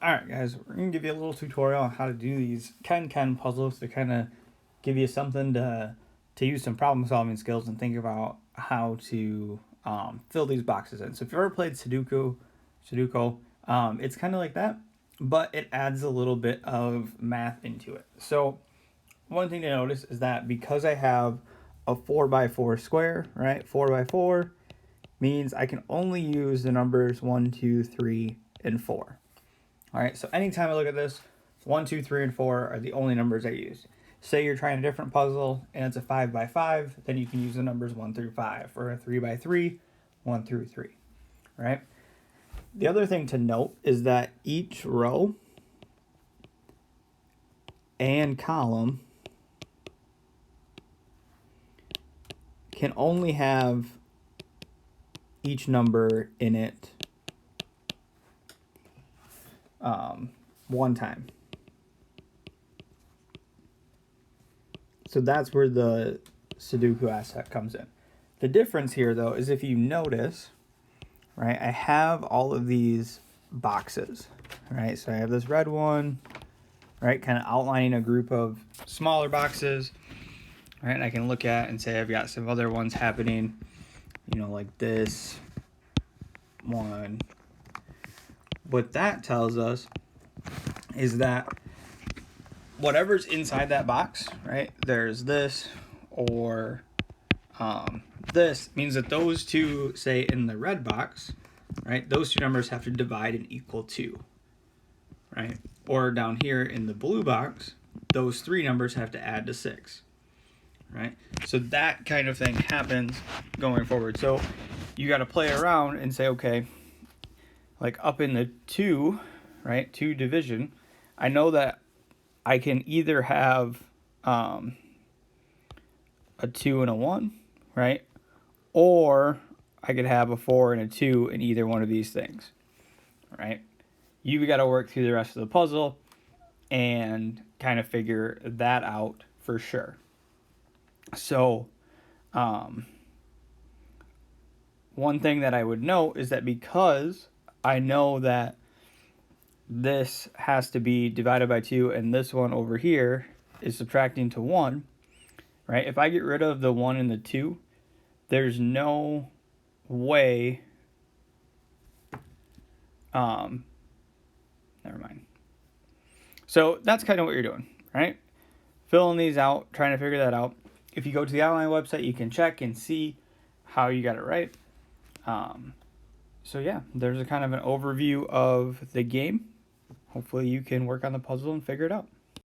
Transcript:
Alright guys, we're going to give you a little tutorial on how to do these can puzzles to kind of give you something to use some problem solving skills and think about how to fill these boxes in. So if you've ever played Sudoku, it's kind of like that, but it adds a little bit of math into it. So one thing to notice is that because I have a 4x4 square, right, 4x4 means I can only use the numbers 1, 2, 3, and 4. All right, so anytime I look at this, 1, 2, 3, and 4 are the only numbers I use. Say you're trying a different puzzle and it's a 5x5, then you can use the numbers 1 through 5, or a 3x3, 1 through 3, right? The other thing to note is that each row and column can only have each number in it one time. So that's where the Sudoku aspect comes in. The difference here, though, is if you notice, right, I have all of these boxes, right? So I have this red one, right, kind of outlining a group of smaller boxes, right? And I can look at and say I've got some other ones happening, you know, like this one. What that tells us is that whatever's inside that box, right, there's this or this, means that those two, say in the red box, right, those two numbers have to divide and equal 2, right? Or down here in the blue box, those three numbers have to add to 6, right? So that kind of thing happens going forward. So you got to play around and say, okay, like up in the 2, right, 2 division, I know that I can either have a 2 and a 1, right? Or I could have a 4 and a 2 in either one of these things, right? You've got to work through the rest of the puzzle and kind of figure that out for sure. So, one thing that I would note is that because I know that this has to be divided by 2 and this one over here is subtracting to 1, right? If I get rid of the 1 and the 2, there's no way, never mind. So that's kind of what you're doing, right? Filling these out, trying to figure that out. If you go to the online website, you can check and see how you got it right. So yeah, there's a kind of an overview of the game. Hopefully you can work on the puzzle and figure it out.